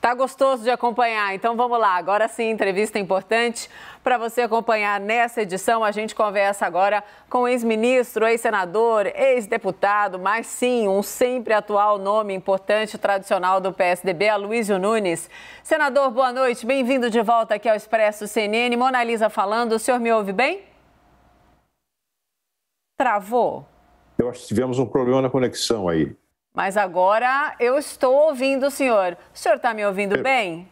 Tá gostoso de acompanhar, então vamos lá. Agora sim, entrevista importante para você acompanhar nessa edição. A gente conversa agora com o ex-ministro, ex-senador, ex-deputado, mas sim, um sempre atual nome importante, tradicional do PSDB, Aloysio Nunes. Senador, boa noite, bem-vindo de volta aqui ao Expresso CNN. Mona Lisa falando, o senhor me ouve bem? Travou? Eu acho que tivemos um problema na conexão aí. Mas agora eu estou ouvindo o senhor. O senhor está me ouvindo bem?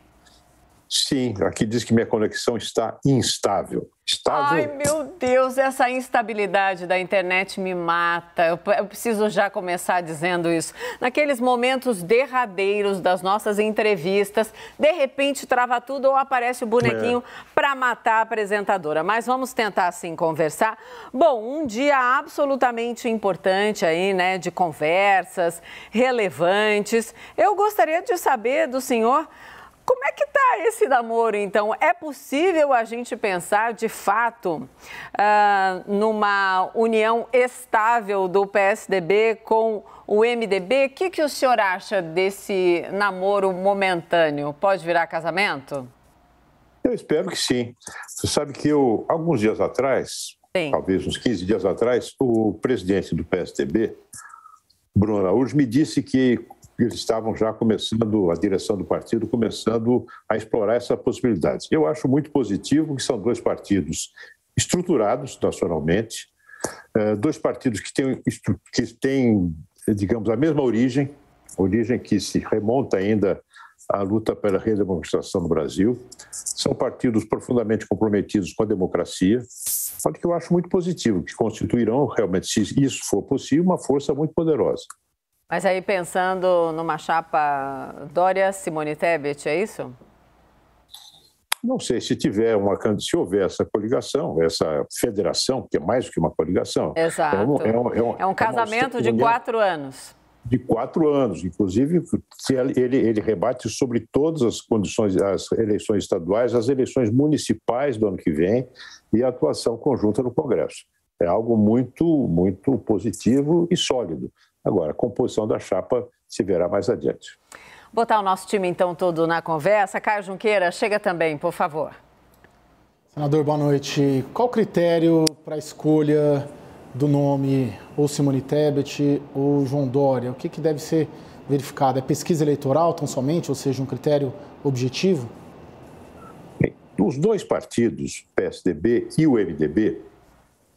Sim, aqui diz que minha conexão está instável. Ai, meu Deus, essa instabilidade da internet me mata. Eu preciso já começar dizendo isso. Naqueles momentos derradeiros das nossas entrevistas, de repente trava tudo ou aparece o bonequinho para matar a apresentadora. Mas vamos tentar, assim, conversar. Bom, um dia absolutamente importante aí, né, de conversas relevantes. Eu gostaria de saber do senhor... Como é que está esse namoro, então? É possível a gente pensar, de fato, numa união estável do PSDB com o MDB? O que o senhor acha desse namoro momentâneo? Pode virar casamento? Eu espero que sim. Você sabe que alguns dias atrás, talvez uns 15 dias atrás, o presidente do PSDB, Bruno Araújo, me disse que eles estavam já começando, a direção do partido, começando a explorar essa possibilidade. Eu acho muito positivo que são dois partidos estruturados nacionalmente, dois partidos que têm, digamos, a mesma origem que se remonta ainda à luta pela redemocratização no Brasil. São partidos profundamente comprometidos com a democracia, o que eu acho muito positivo, que constituirão realmente, se isso for possível, uma força muito poderosa. Mas aí pensando numa chapa Dória-Simone Tebet, é isso? Não sei, se houver essa coligação, essa federação, que é mais do que uma coligação. Exato. É um casamento de 4 anos. De 4 anos, inclusive ele rebate sobre todas as condições, as eleições estaduais, as eleições municipais do ano que vem e a atuação conjunta no Congresso. É algo muito, muito positivo e sólido. Agora, a composição da chapa se verá mais adiante. Botar o nosso time, então, todo na conversa. Caio Junqueira, chega também, por favor. Senador, boa noite. Qual o critério para a escolha do nome ou Simone Tebet ou João Dória? O que deve ser verificado? É pesquisa eleitoral tão somente, ou seja, um critério objetivo? Bem, os dois partidos, PSDB e o MDB,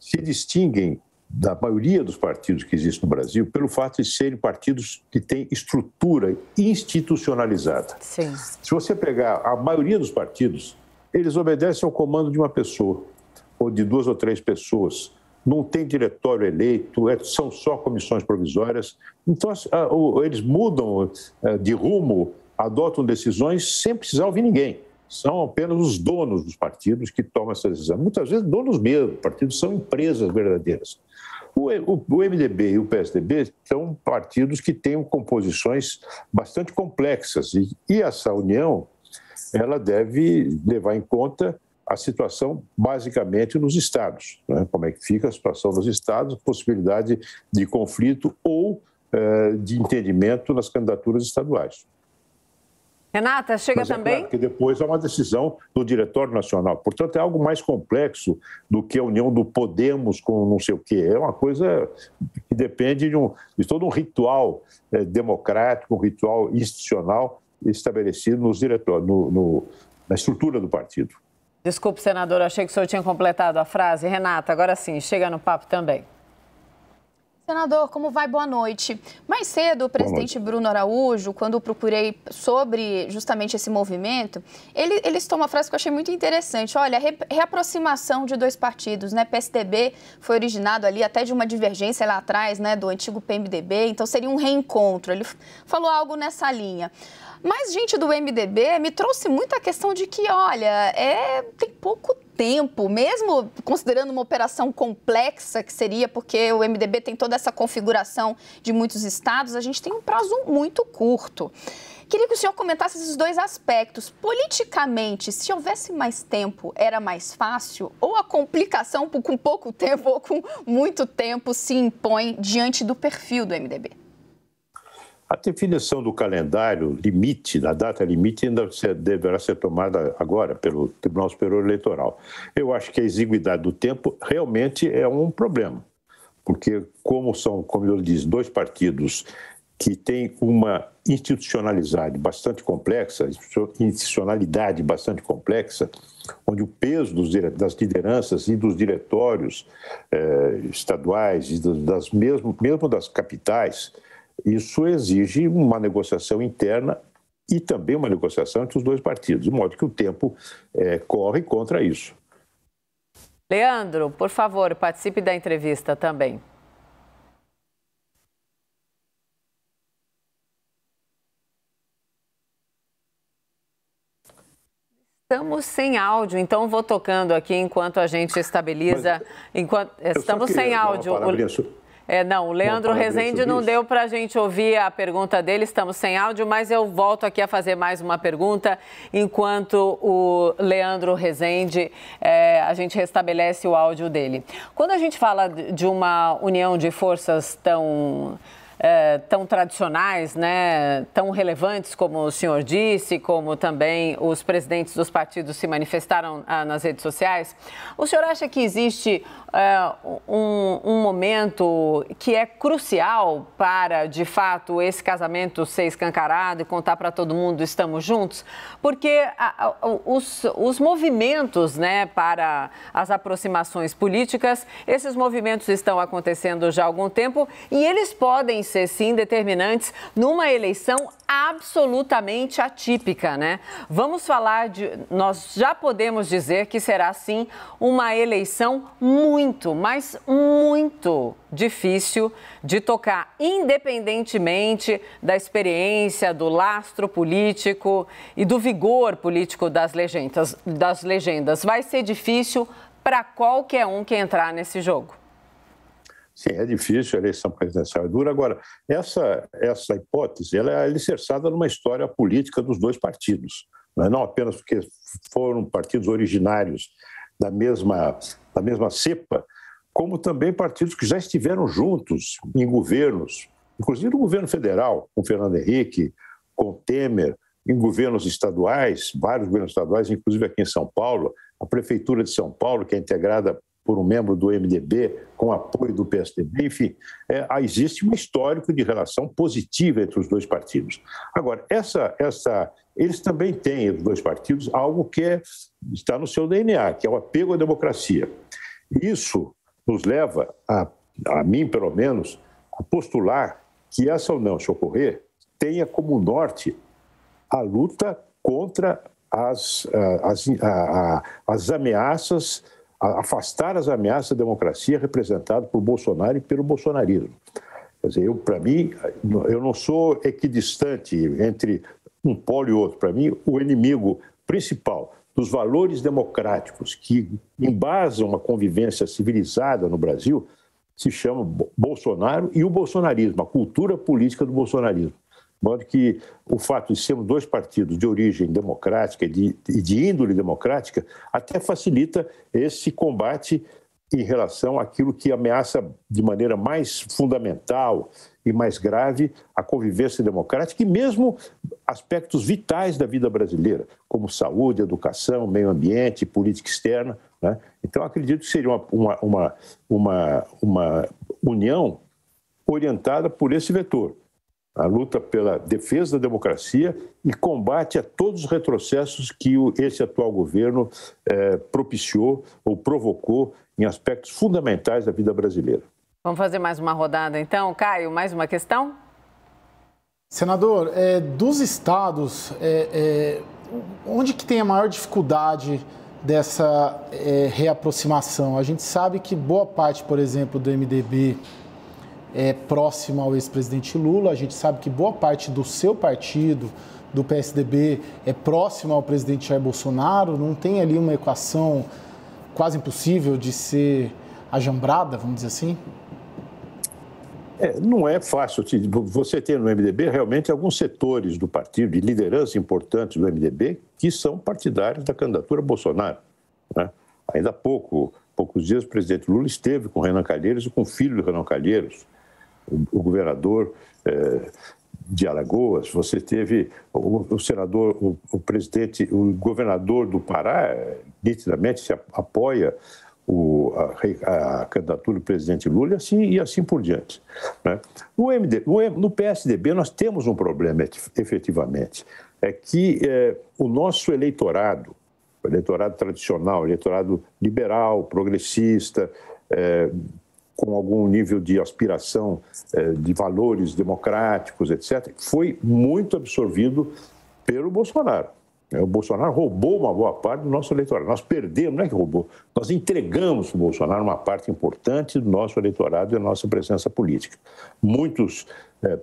se distinguem da maioria dos partidos que existem no Brasil pelo fato de serem partidos que têm estrutura institucionalizada. Sim. Se você pegar a maioria dos partidos, eles obedecem ao comando de uma pessoa ou de 2 ou 3 pessoas. Não tem diretório eleito, são só comissões provisórias. Então, eles mudam de rumo, adotam decisões sem precisar ouvir ninguém. São apenas os donos dos partidos que tomam essa decisão. Muitas vezes, donos mesmo, partidos são empresas verdadeiras. O MDB e o PSDB são partidos que têm composições bastante complexas e essa união ela deve levar em conta a situação basicamente nos estados, né? Como é que fica a situação nos estados, possibilidade de conflito ou de entendimento nas candidaturas estaduais. Renata, chega Mas também? Claro que depois há uma decisão do Diretório Nacional. Portanto, é algo mais complexo do que a união do Podemos com não sei o quê. É uma coisa que depende de todo um ritual democrático, um ritual institucional estabelecido nos diretórios, na estrutura do partido. Desculpe, senador, achei que o senhor tinha completado a frase. Renata, agora sim, chega no papo também. Senador, como vai? Boa noite. Mais cedo, o presidente Bruno Araújo, quando eu procurei sobre justamente esse movimento, ele citou uma frase que eu achei muito interessante. Olha, reaproximação de 2 partidos, né? PSDB foi originado ali até de uma divergência lá atrás, né? Do antigo PMDB, então seria um reencontro. Ele falou algo nessa linha. Mas gente do MDB me trouxe muito a questão de que, olha, tem pouco tempo, mesmo considerando uma operação complexa que seria, porque o MDB tem toda essa configuração de muitos estados, a gente tem um prazo muito curto. Queria que o senhor comentasse esses 2 aspectos. Politicamente, se houvesse mais tempo, era mais fácil? Ou a complicação com pouco tempo ou com muito tempo se impõe diante do perfil do MDB? A definição do calendário limite, da data limite, ainda deverá ser tomada agora pelo Tribunal Superior Eleitoral. Eu acho que a exiguidade do tempo realmente é um problema, porque como eu disse, dois partidos que têm uma institucionalidade bastante complexa, onde o peso das lideranças e dos diretórios estaduais e mesmo das capitais, isso exige uma negociação interna e também uma negociação entre os dois partidos, de modo que o tempo corre contra isso. Leandro, por favor, participe da entrevista também. Estamos sem áudio, então vou tocando aqui enquanto a gente estabiliza. Estamos sem áudio. O Leandro Rezende não deu para a gente ouvir a pergunta dele, estamos sem áudio, mas eu volto aqui a fazer mais uma pergunta enquanto o Leandro Rezende, a gente restabelece o áudio dele. Quando a gente fala de uma união de forças tão tradicionais, né, tão relevantes como o senhor disse, como também os presidentes dos partidos se manifestaram nas redes sociais, o senhor acha que existe um momento que é crucial para, de fato, esse casamento ser escancarado e contar para todo mundo estamos juntos? Porque os movimentos, né, para as aproximações políticas, esses movimentos estão acontecendo já há algum tempo e eles podem ser, sim, determinantes numa eleição absolutamente atípica, né? Vamos falar nós já podemos dizer que será, sim, uma eleição muito, mas muito difícil de tocar, independentemente da experiência, do lastro político e do vigor político das legendas. Vai ser difícil para qualquer um que entrar nesse jogo. Sim, é difícil, a eleição presidencial é dura. Agora, essa hipótese ela é alicerçada numa história política dos dois partidos. Não apenas porque foram partidos originários da mesma cepa, como também partidos que já estiveram juntos em governos, inclusive no governo federal, com Fernando Henrique, com Temer, em governos estaduais, vários governos estaduais, inclusive aqui em São Paulo, a Prefeitura de São Paulo, que é integrada por um membro do MDB, com apoio do PSDB, enfim, existe um histórico de relação positiva entre os dois partidos. Agora, eles também têm, os dois partidos, algo que está no seu DNA, que é o apego à democracia. Isso nos leva, a mim pelo menos, a postular que essa união, se ocorrer, tenha como norte a luta contra as ameaças, afastar as ameaças à democracia representadas por Bolsonaro e pelo bolsonarismo. Quer dizer, para mim, eu não sou equidistante entre um polo e outro. Para mim, o inimigo principal dos valores democráticos que embasam a convivência civilizada no Brasil se chama Bolsonaro e o bolsonarismo, a cultura política do bolsonarismo. De modo que o fato de sermos dois partidos de origem democrática e de índole democrática até facilita esse combate em relação àquilo que ameaça de maneira mais fundamental e mais grave a convivência democrática e mesmo aspectos vitais da vida brasileira, como saúde, educação, meio ambiente, política externa, né? Então, acredito que seria uma união orientada por esse vetor. A luta pela defesa da democracia e combate a todos os retrocessos que esse atual governo propiciou ou provocou em aspectos fundamentais da vida brasileira. Vamos fazer mais uma rodada, então. Caio, mais uma questão? Senador, dos estados, onde que tem a maior dificuldade dessa reaproximação? A gente sabe que boa parte, por exemplo, do MDB é próxima ao ex-presidente Lula, a gente sabe que boa parte do seu partido, do PSDB, é próxima ao presidente Jair Bolsonaro, não tem ali uma equação quase impossível de ser ajambrada, vamos dizer assim? Não é fácil. Você tem no MDB realmente alguns setores do partido, de liderança importantes do MDB, que são partidários da candidatura Bolsonaro, né? Ainda há poucos dias, o presidente Lula esteve com Renan Calheiros e com o filho do Renan Calheiros, o governador de Alagoas, você teve o senador, o presidente, o governador do Pará, nitidamente se apoia a candidatura do presidente Lula e assim por diante. Né? No PSDB nós temos um problema, efetivamente, é que o nosso eleitorado, o eleitorado tradicional, o eleitorado liberal, progressista, com algum nível de aspiração de valores democráticos, etc., foi muito absorvido pelo Bolsonaro. O Bolsonaro roubou uma boa parte do nosso eleitorado. Nós perdemos, não é que roubou, nós entregamos para o Bolsonaro uma parte importante do nosso eleitorado e da nossa presença política. Muitos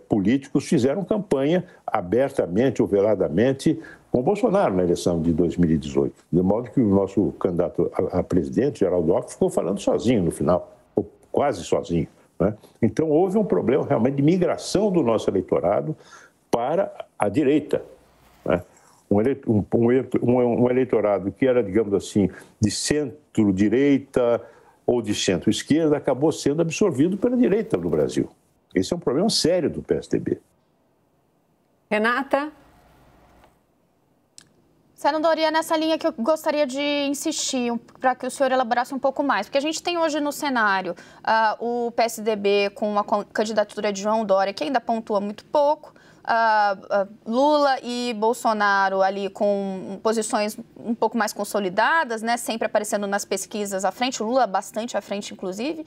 políticos fizeram campanha abertamente ou veladamente com o Bolsonaro na eleição de 2018, de modo que o nosso candidato a presidente, Geraldo Alckmin, ficou falando sozinho no final, ou quase sozinho. Né? Então houve um problema realmente de migração do nosso eleitorado para a direita, né? Um eleitorado que era, digamos assim, de centro-direita ou de centro-esquerda, acabou sendo absorvido pela direita do Brasil. Esse é um problema sério do PSDB. Renata? Senador, e é nessa linha que eu gostaria de insistir para que o senhor elaborasse um pouco mais, porque a gente tem hoje no cenário o PSDB com a candidatura de João Dória, que ainda pontua muito pouco, Lula e Bolsonaro ali com posições um pouco mais consolidadas, né, sempre aparecendo nas pesquisas à frente, o Lula bastante à frente, inclusive,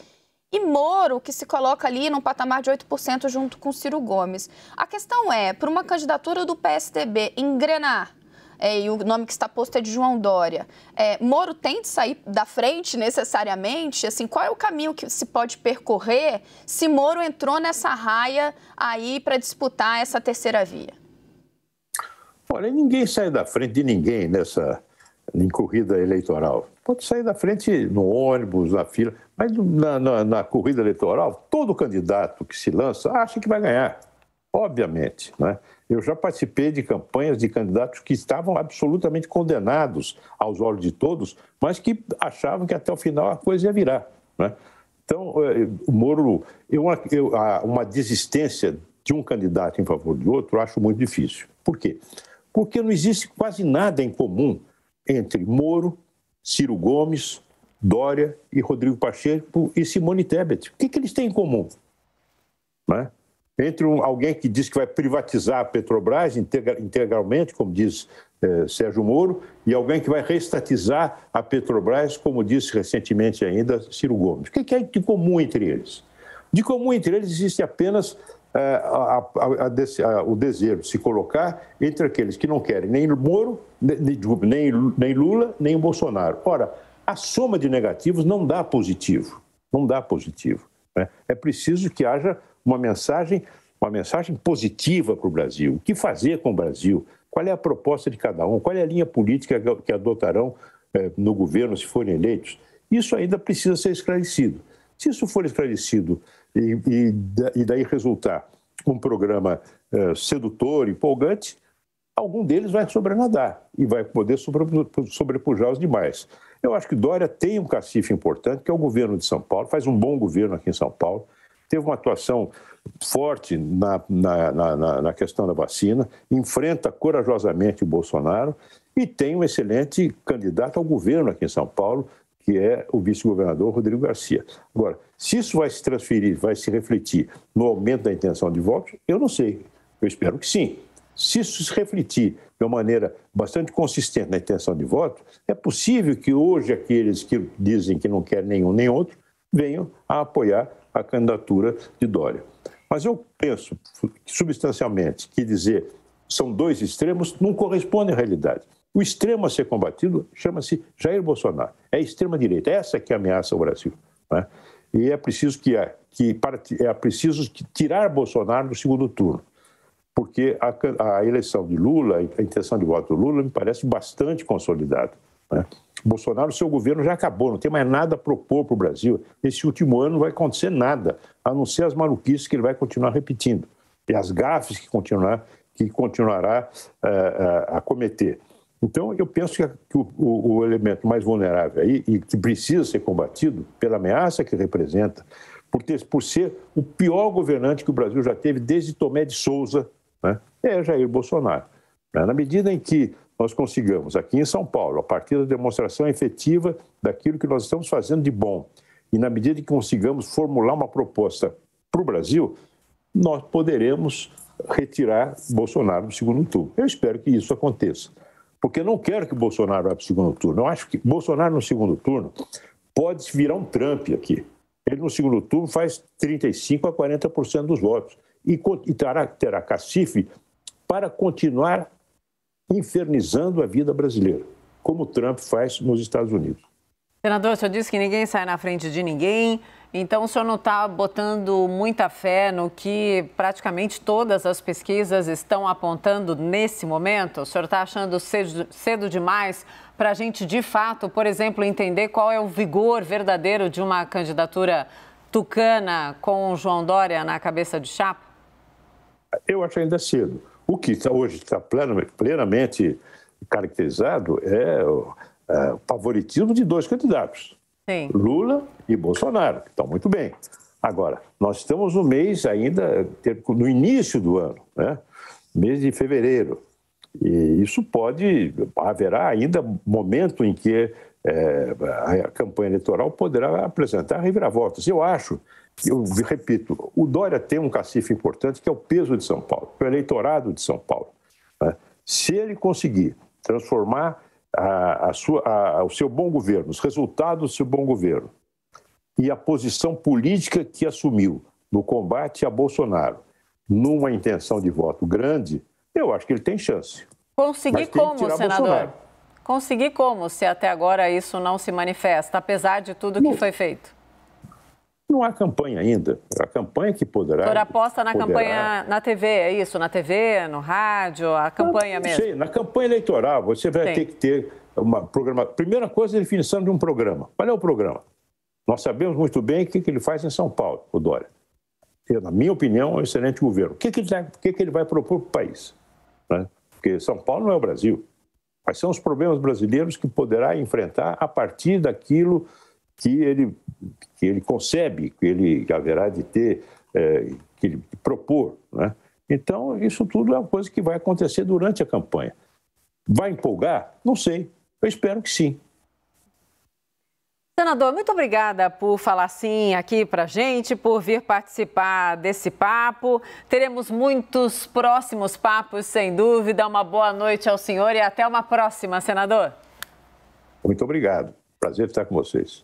e Moro, que se coloca ali num patamar de 8% junto com Ciro Gomes. A questão é, por uma candidatura do PSDB engrenar, e o nome que está posto é de João Dória, Moro tem de sair da frente necessariamente? Assim, qual é o caminho que se pode percorrer se Moro entrou nessa raia aí para disputar essa terceira via? Olha, ninguém sai da frente de ninguém em corrida eleitoral. Pode sair da frente no ônibus, na fila, mas na corrida eleitoral, todo candidato que se lança acha que vai ganhar, obviamente, né? Eu já participei de campanhas de candidatos que estavam absolutamente condenados aos olhos de todos, mas que achavam que até o final a coisa ia virar, né? Então, o Moro, uma desistência de um candidato em favor de outro, eu acho muito difícil. Por quê? Porque não existe quase nada em comum entre Moro, Ciro Gomes, Dória e Rodrigo Pacheco e Simone Tebet. O que eles têm em comum? Né? Entre alguém que diz que vai privatizar a Petrobras integralmente, como diz Sérgio Moro, e alguém que vai reestatizar a Petrobras, como disse recentemente ainda Ciro Gomes. O que é de comum entre eles? De comum entre eles existe apenas o desejo de se colocar entre aqueles que não querem nem Moro, nem Lula, nem o Bolsonaro. Ora, a soma de negativos não dá positivo. Não dá positivo, né? É preciso que haja uma mensagem positiva para o Brasil. O que fazer com o Brasil? Qual é a proposta de cada um? Qual é a linha política que adotarão no governo se forem eleitos? Isso ainda precisa ser esclarecido. Se isso for esclarecido e daí resultar um programa sedutor, empolgante, algum deles vai sobrenadar e vai poder sobrepujar os demais. Eu acho que Dória tem um cacife importante, que é o governo de São Paulo, faz um bom governo aqui em São Paulo, teve uma atuação forte na questão da vacina, enfrenta corajosamente o Bolsonaro e tem um excelente candidato ao governo aqui em São Paulo, que é o vice-governador Rodrigo Garcia. Agora, se isso vai se transferir, vai se refletir no aumento da intenção de votos, eu não sei. Eu espero que sim. Se isso se refletir de uma maneira bastante consistente na intenção de voto, é possível que hoje aqueles que dizem que não querem nenhum nem outro venham a apoiar a candidatura de Dória. Mas eu penso, substancialmente, que dizer são dois extremos não corresponde à realidade. O extremo a ser combatido chama-se Jair Bolsonaro. É a extrema-direita, essa que ameaça o Brasil, né? E é preciso preciso tirar Bolsonaro do segundo turno, porque a eleição de Lula, a intenção de voto do Lula, me parece bastante consolidada, né? Bolsonaro, seu governo já acabou, não tem mais nada a propor para o Brasil. Esse último ano não vai acontecer nada, a não ser as maluquices que ele vai continuar repetindo e as gafes que continuará a cometer. Então, eu penso que o elemento mais vulnerável aí, e que precisa ser combatido pela ameaça que representa, por ser o pior governante que o Brasil já teve desde Tomé de Souza né, é Jair Bolsonaro. Na medida em que nós consigamos, aqui em São Paulo, a partir da demonstração efetiva daquilo que nós estamos fazendo de bom, e na medida em que consigamos formular uma proposta para o Brasil, nós poderemos retirar Bolsonaro do segundo turno. Eu espero que isso aconteça, porque eu não quero que Bolsonaro vá para o segundo turno. Eu acho que Bolsonaro no segundo turno pode virar um Trump aqui. Ele no segundo turno faz 35% a 40% dos votos e terá cacife para continuar infernizando a vida brasileira, como Trump faz nos Estados Unidos. Senador, o senhor disse que ninguém sai na frente de ninguém, então o senhor não está botando muita fé no que praticamente todas as pesquisas estão apontando nesse momento? O senhor está achando cedo demais para a gente, de fato, por exemplo, entender qual é o vigor verdadeiro de uma candidatura tucana com o João Dória na cabeça de chapa? Eu acho ainda cedo. O que hoje está plenamente caracterizado é o favoritismo de dois candidatos, sim, Lula e Bolsonaro, que estão muito bem. Agora, nós estamos no mês ainda, no início do ano, né? Mês de fevereiro, e isso haverá ainda momento em que a campanha eleitoral poderá apresentar reviravoltas. Eu repito, o Dória tem um cacife importante que é o peso de São Paulo, o eleitorado de São Paulo, né? Se ele conseguir transformar o seu bom governo, os resultados do seu bom governo e a posição política que assumiu no combate a Bolsonaro numa intenção de voto grande, eu acho que ele tem chance. Conseguir como, senador? Bolsonaro. Conseguir como, se até agora isso não se manifesta, apesar de tudo que foi feito? Não há campanha ainda. A campanha que poderá... O senhor aposta na campanha na TV, é isso? Na TV, no rádio, a campanha mesmo? Sei, na campanha eleitoral você vai ter que ter uma programa. Primeira coisa, a definição de um programa. Qual é o programa? Nós sabemos muito bem o que ele faz em São Paulo, o Dória. Na minha opinião, é um excelente governo. O que ele vai propor para o país? Né? Porque São Paulo não é o Brasil. Quais são os problemas brasileiros que poderá enfrentar a partir daquilo que ele concebe, que ele haverá de ter, que ele propor, né? Então, isso tudo é uma coisa que vai acontecer durante a campanha. Vai empolgar? Não sei. Eu espero que sim. Senador, muito obrigada por falar sim aqui pra gente, por vir participar desse papo. Teremos muitos próximos papos, sem dúvida. Uma boa noite ao senhor e até uma próxima, senador. Muito obrigado. Prazer estar com vocês.